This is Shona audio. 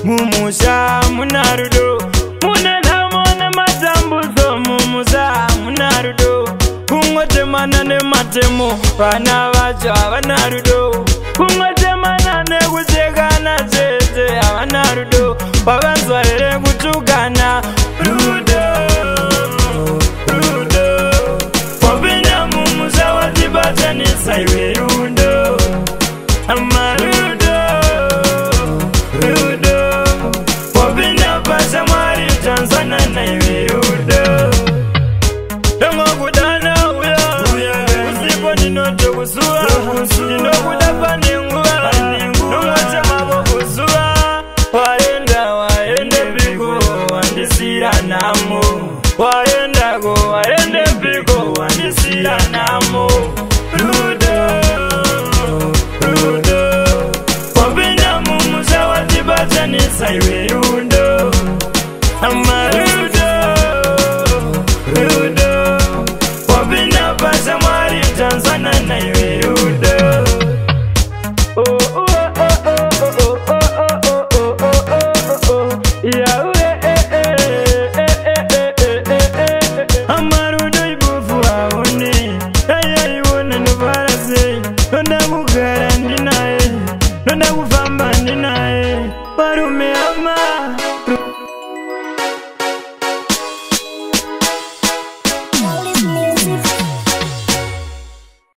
Mumusa munarudo munena mona matambuzo mumusa munarudo kungote manane matemo bana bacho abanarudo kungote manane kuzekana zeze abanarudo babanzwere kutukana rudo rudo wabina mumusa watibazani saiwe rudo amarudo Waenda go, waende pigo, wanisira namo. Rudo, rudo, wabina mumusa watibazani saiwe rudo. Ama rudo, rudo, wabina basa mwari Tanzania na iwe rudo. Oh oh oh oh oh oh oh oh oh oh oh yeah. Nonda kufamba ndinaye, parume ama